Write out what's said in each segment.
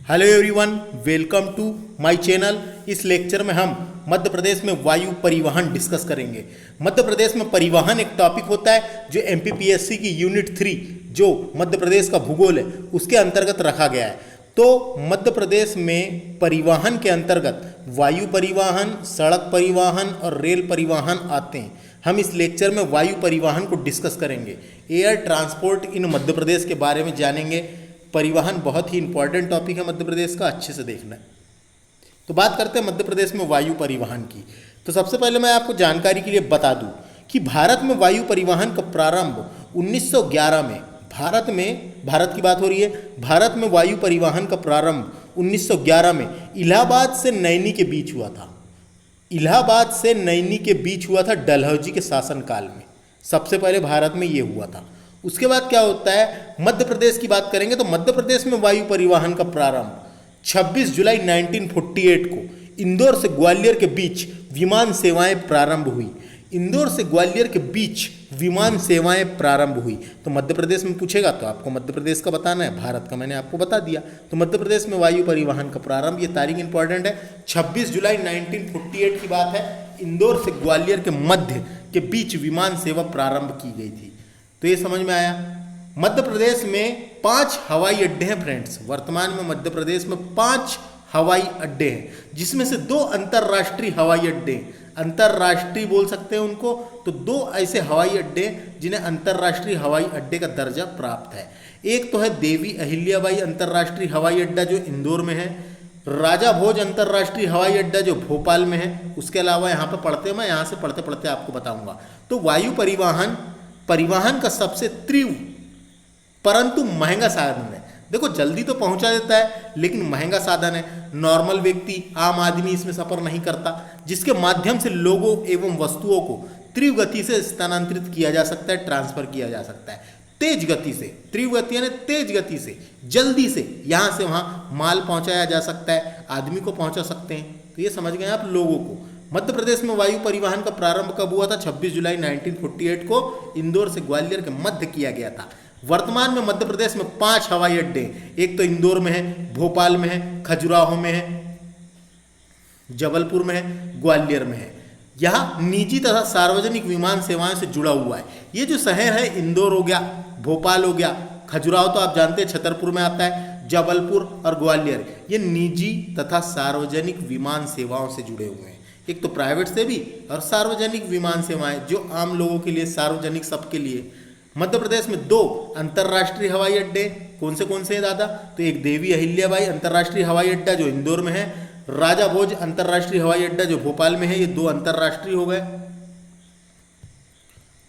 Hello everyone, welcome to my channel. इस lecture में हम मध्य प्रदेश में वायु परिवहन डिस्कस करेंगे। मध्य प्रदेश में परिवहन एक टॉपिक होता है जो एमपीपीएससी की यूनिट 3 जो मध्य प्रदेश का भूगोल है उसके अंतर्गत रखा गया है। तो मध्य प्रदेश में परिवहन के अंतर्गत वायु परिवहन, सड़क परिवहन और रेल परिवहन आते हैं। हम इस लेक्चर में वायु परिवहन को डिस्कस करेंगे। एयर ट्रांसपोर्ट इन मध्य प्रदेश के बारे में जानेंगे। परिवहन बहुत ही इंपॉर्टेंट टॉपिक है मध्य प्रदेश का, अच्छे से देखना है। तो बात करते हैं मध्य प्रदेश में वायु परिवहन की। तो सबसे पहले मैं आपको जानकारी के लिए बता दूं कि भारत में वायु परिवहन का प्रारंभ 1911 में, भारत की बात हो रही है, भारत में वायु परिवहन का प्रारंभ 1911 में इलाहाबाद से नैनी के बीच हुआ था। इलाहाबाद से नैनी के बीच हुआ था डलहौजी के शासनकाल में। सबसे पहले भारत में ये हुआ था। उसके बाद क्या होता है, मध्य प्रदेश की बात करेंगे तो मध्य प्रदेश में वायु परिवहन का प्रारंभ 26 जुलाई 1948 को इंदौर से ग्वालियर के बीच विमान सेवाएं प्रारंभ हुई। इंदौर से ग्वालियर के बीच विमान सेवाएं प्रारंभ हुई। तो मध्य प्रदेश में पूछेगा तो आपको मध्य प्रदेश का बताना है, भारत का मैंने आपको बता दिया। तो मध्य प्रदेश में वायु परिवहन का प्रारंभ, ये तारीख इंपॉर्टेंट है, 26 जुलाई 1948 की बात है। इंदौर से ग्वालियर के मध्य के बीच विमान सेवा प्रारंभ की गई थी। तो ये समझ में आया। मध्य प्रदेश में 5 हवाई अड्डे हैं फ्रेंड्स। वर्तमान में मध्य प्रदेश में 5 हवाई अड्डे हैं, जिसमें से 2 अंतर्राष्ट्रीय हवाई अड्डे, अंतर्राष्ट्रीय बोल सकते हैं उनको। तो 2 ऐसे हवाई अड्डे जिन्हें अंतर्राष्ट्रीय हवाई अड्डे का दर्जा प्राप्त है। एक तो है देवी अहिल्याबाई अंतर्राष्ट्रीय हवाई अड्डा जो इंदौर में है, राजा भोज अंतर्राष्ट्रीय हवाई अड्डा जो भोपाल में है। उसके अलावा यहाँ पे पढ़ते, मैं यहाँ से पढ़ते पढ़ते आपको बताऊंगा। तो वायु परिवहन का सबसे तीव्र परंतु महंगा साधन है। देखो जल्दी तो पहुंचा देता है लेकिन महंगा साधन है। नॉर्मल व्यक्ति, आम आदमी इसमें सफर नहीं करता, जिसके माध्यम से लोगों एवं वस्तुओं को तीव्र गति से स्थानांतरित किया जा सकता है, ट्रांसफर किया जा सकता है तेज गति से। तीव्र गति यानी तेज गति से, जल्दी से यहाँ से वहाँ माल पहुँचाया जा सकता है, आदमी को पहुँचा सकते हैं। तो ये समझ गए आप लोगों को। मध्य प्रदेश में वायु परिवहन का प्रारंभ कब हुआ था? 26 जुलाई 1948 को इंदौर से ग्वालियर के मध्य किया गया था। वर्तमान में मध्य प्रदेश में 5 हवाई अड्डे, एक तो इंदौर में है, भोपाल में है, खजुराहो में है, जबलपुर में है, ग्वालियर में है। यह निजी तथा सार्वजनिक विमान सेवाएं से जुड़ा हुआ है। ये जो शहर है, इंदौर हो गया, भोपाल हो गया, खजुराहो तो आप जानते हैं छतरपुर में आता है, जबलपुर और ग्वालियर, ये निजी तथा सार्वजनिक विमान सेवाओं से जुड़े हुए हैं। एक तो प्राइवेट से भी और सार्वजनिक विमान सेवाएं जो आम लोगों के लिए, सार्वजनिक सबके लिए। मध्य प्रदेश में 2 अंतर्राष्ट्रीय हवाई अड्डे, कौन से हैं दादा? तो एक देवी अहिल्याबाई अंतर्राष्ट्रीय हवाई अड्डा जो इंदौर में है, राजा भोज अंतर्राष्ट्रीय हवाई अड्डा जो भोपाल में है। ये 2 अंतर्राष्ट्रीय हो गए।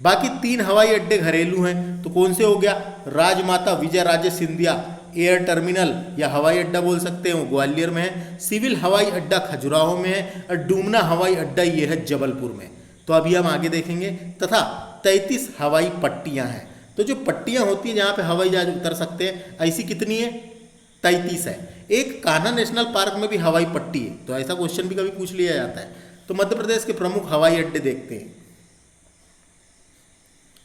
बाकी 3 हवाई अड्डे घरेलू हैं। तो कौन से हो गया? राजमाता विजयराजे सिंधिया एयर टर्मिनल या हवाई अड्डा बोल सकते हैं, वो ग्वालियर में है। सिविल हवाई अड्डा खजुराहो में है और डूमना हवाई अड्डा ये है जबलपुर में। तो अभी हम आगे देखेंगे। तथा 33 हवाई पट्टियां हैं। तो जो पट्टियां होती हैं जहां पे हवाई जहाज उतर सकते हैं, ऐसी कितनी है? 33 है। एक कान्हा नेशनल पार्क में भी हवाई पट्टी है। तो ऐसा क्वेश्चन भी कभी पूछ लिया जाता है। तो मध्य प्रदेश के प्रमुख हवाई अड्डे देखते हैं।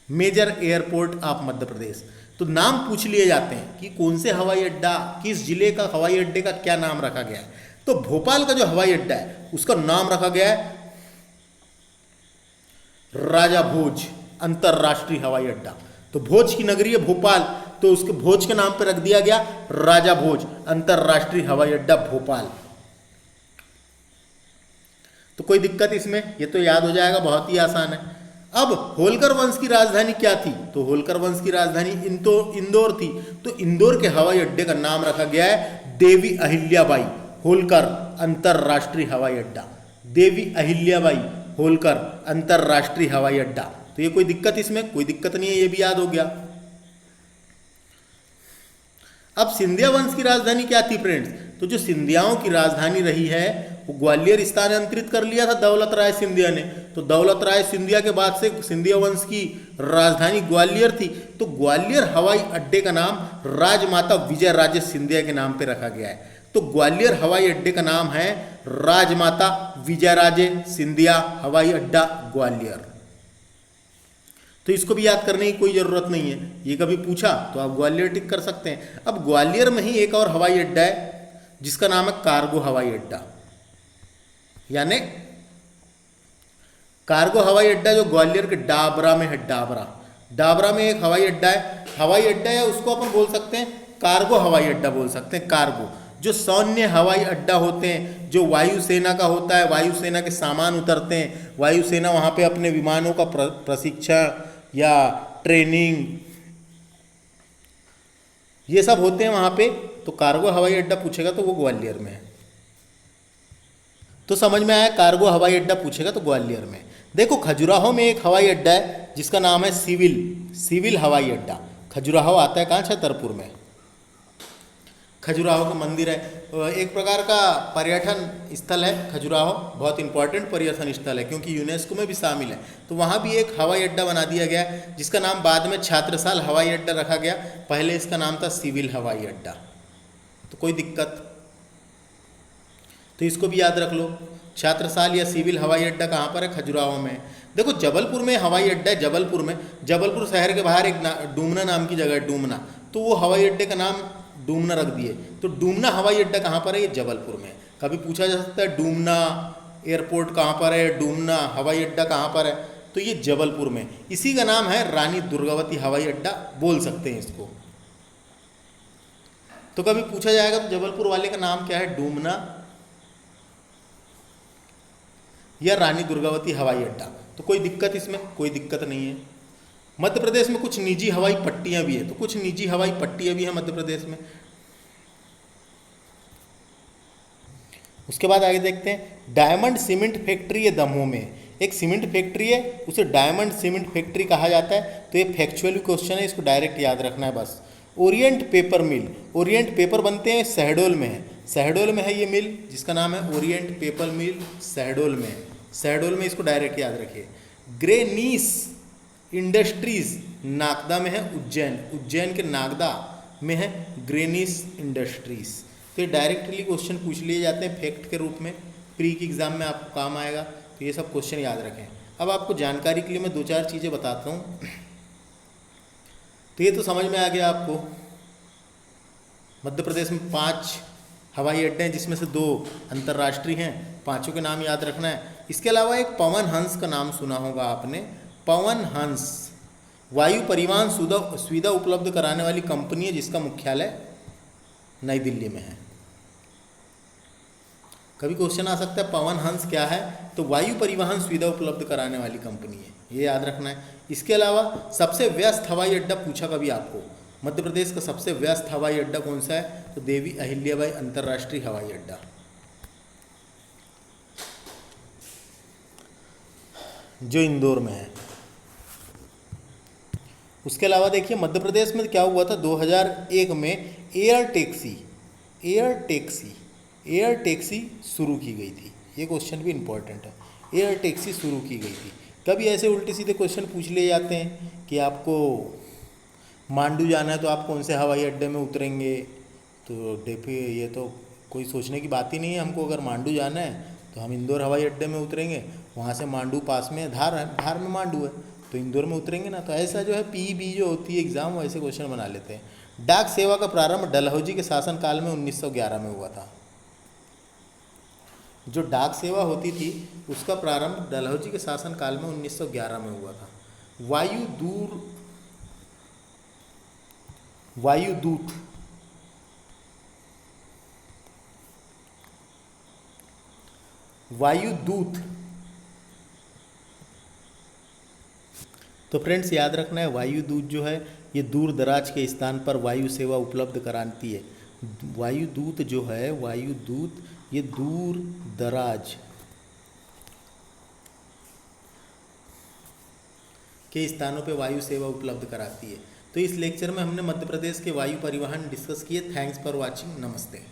Major airport of Madhya Pradesh. तो नाम पूछ लिए जाते हैं कि कौन से हवाई अड्डा, किस जिले का हवाई अड्डे का क्या नाम रखा गया है। तो भोपाल का जो हवाई अड्डा है उसका नाम रखा गया है राजा भोज अंतर्राष्ट्रीय हवाई अड्डा। तो भोज की नगरी है भोपाल, तो उसके भोज के नाम पर रख दिया गया राजा भोज अंतर्राष्ट्रीय हवाई अड्डा भोपाल। तो कोई दिक्कत इसमें? ये तो याद हो जाएगा, बहुत ही आसान है। अब होलकर वंश की राजधानी क्या थी? तो होलकर वंश की राजधानी इंदौर थी। तो इंदौर के हवाई अड्डे का नाम रखा गया है देवी अहिल्याबाई होलकर अंतर्राष्ट्रीय हवाई अड्डा। देवी अहिल्याबाई होलकर अंतर्राष्ट्रीय हवाई अड्डा। तो ये कोई दिक्कत इसमें? कोई दिक्कत नहीं है, ये भी याद हो गया। अब सिंधिया वंश की राजधानी क्या थी फ्रेंड्स? तो जो सिंधियाओं की राजधानी रही है वो ग्वालियर स्थानांतरित कर लिया था दौलत राय सिंधिया ने। तो दौलत राय सिंधिया के बाद से सिंधिया वंश की राजधानी ग्वालियर थी। तो ग्वालियर हवाई अड्डे का नाम राजमाता विजयराजे सिंधिया के नाम पे रखा गया है। तो ग्वालियर हवाई अड्डे का नाम है राजमाता विजयराजे सिंधिया हवाई अड्डा ग्वालियर। तो इसको भी याद करने की कोई ज़रूरत नहीं है, ये कभी पूछा तो आप ग्वालियर टिक कर सकते हैं। अब ग्वालियर में ही एक और हवाई अड्डा है जिसका नाम है कार्गो हवाई अड्डा, यानी कार्गो हवाई अड्डा जो ग्वालियर के डाबरा में है। डाबरा में एक हवाई अड्डा है। हवाई अड्डा है उसको अपन बोल सकते हैं कार्गो हवाई अड्डा बोल सकते हैं। कार्गो जो सैन्य हवाई अड्डा होते हैं, जो वायुसेना का होता है, वायुसेना के सामान उतरते हैं, वायुसेना वहाँ पे अपने विमानों का प्रशिक्षण या ट्रेनिंग ये सब होते हैं वहाँ पे। तो कार्गो हवाई अड्डा पूछेगा तो वो ग्वालियर में है। तो समझ में आया, कार्गो हवाई अड्डा पूछेगा तो ग्वालियर में। देखो खजुराहो में एक हवाई अड्डा है जिसका नाम है सिविल हवाई अड्डा। खजुराहो आता है कहाँ? छतरपुर में। खजुराहो का मंदिर है, एक प्रकार का पर्यटन स्थल है खजुराहो, बहुत इंपॉर्टेंट पर्यटन स्थल है क्योंकि यूनेस्को में भी शामिल है। तो वहाँ भी एक हवाई अड्डा बना दिया गया जिसका नाम बाद में छात्रसाल हवाई अड्डा रखा गया। पहले इसका नाम था सिविल हवाई अड्डा। तो कोई दिक्कत, तो इसको भी याद रख लो। छात्रसाल या सिविल हवाई अड्डा कहाँ पर है? खजुराहो में। देखो जबलपुर में हवाई अड्डा है, जबलपुर शहर के बाहर एक डूमना नाम की जगह है, डूमना। तो वो हवाई अड्डे का नाम डूमना रख दिए। तो डूमना हवाई अड्डा कहाँ पर है? ये जबलपुर में। कभी पूछा जा सकता है डूमना एयरपोर्ट कहाँ पर है, डूमना हवाई अड्डा कहाँ पर है? तो ये जबलपुर में। इसी का नाम है रानी दुर्गावती हवाई अड्डा बोल सकते हैं इसको। तो कभी पूछा जाएगा तो जबलपुर वाले का नाम क्या है? डूमना या रानी दुर्गावती हवाई अड्डा। तो कोई दिक्कत इसमें? कोई दिक्कत नहीं है। मध्य प्रदेश में कुछ निजी हवाई पट्टियां भी है, तो कुछ निजी हवाई पट्टियां भी हैं मध्य प्रदेश में। उसके बाद आगे देखते हैं, डायमंड सीमेंट फैक्ट्री है दमोह में। एक सीमेंट फैक्ट्री है, उसे डायमंड सीमेंट फैक्ट्री कहा जाता है। तो ये फैक्चुअल क्वेश्चन है, इसको डायरेक्ट याद रखना है बस। ओरिएंट पेपर मिल, ओरिएंट पेपर बनते हैं शहडोल में है। शहडोल में है ये मिल जिसका नाम है ओरिएंट पेपर मिल, शहडोल में। शहडोल में, इसको डायरेक्ट याद रखिए। ग्रेनीस इंडस्ट्रीज नागदा में है, उज्जैन के नागदा में है ग्रेनीस इंडस्ट्रीज। तो ये डायरेक्टली क्वेश्चन पूछ लिए जाते हैं फैक्ट के रूप में, प्री के एग्जाम में आपको काम आएगा। तो ये सब क्वेश्चन याद रखें। अब आपको जानकारी के लिए मैं 2-4 चीज़ें बताता हूँ। तो ये तो समझ में आ गया आपको, मध्य प्रदेश में 5 हवाई अड्डे हैं जिसमें से 2 अंतर्राष्ट्रीय हैं, 5 के नाम याद रखना है। इसके अलावा एक पवन हंस का नाम सुना होगा आपने। पवन हंस वायु परिवहन सुविधा उपलब्ध कराने वाली कंपनी है जिसका मुख्यालय नई दिल्ली में है। कभी क्वेश्चन आ सकता है पवन हंस क्या है? तो वायु परिवहन सुविधा उपलब्ध कराने वाली कंपनी है, ये याद रखना है। इसके अलावा सबसे व्यस्त हवाई अड्डा पूछा कभी आपको, मध्य प्रदेश का सबसे व्यस्त हवाई अड्डा कौन सा है? तो देवी अहिल्याबाई अंतर्राष्ट्रीय हवाई अड्डा, जो इंदौर में है। उसके अलावा देखिए मध्य प्रदेश में क्या हुआ था, 2001 में एयर टैक्सी शुरू की गई थी। ये क्वेश्चन भी इम्पोर्टेंट है, एयर टैक्सी शुरू की गई थी। कभी ऐसे उल्टे सीधे क्वेश्चन पूछ लिए जाते हैं कि आपको मांडू जाना है तो आप कौन से हवाई अड्डे में उतरेंगे? तो देखिए ये तो कोई सोचने की बात ही नहीं है। हमको अगर मांडू जाना है तो हम इंदौर हवाई अड्डे में उतरेंगे, वहाँ से मांडू पास में धार है, धार में मांडू है तो इंदौर में उतरेंगे ना। तो ऐसा जो है पीईबी जो होती है एग्ज़ाम, वैसे क्वेश्चन बना लेते हैं। डाक सेवा का प्रारंभ डलहौजी के शासनकाल में 1911 में हुआ था। जो डाक सेवा होती थी उसका प्रारंभ डलहौजी के शासनकाल में 1911 में हुआ था। वायुदूत तो फ्रेंड्स याद रखना है, वायुदूत जो है ये दूर दराज के स्थान पर वायु सेवा उपलब्ध कराती है। वायुदूत जो है, वायुदूत ये दूर दराज के स्थानों पे वायु सेवा उपलब्ध कराती है। तो इस लेक्चर में हमने मध्य प्रदेश के वायु परिवहन डिस्कस किए। थैंक्स फॉर वॉचिंग, नमस्ते।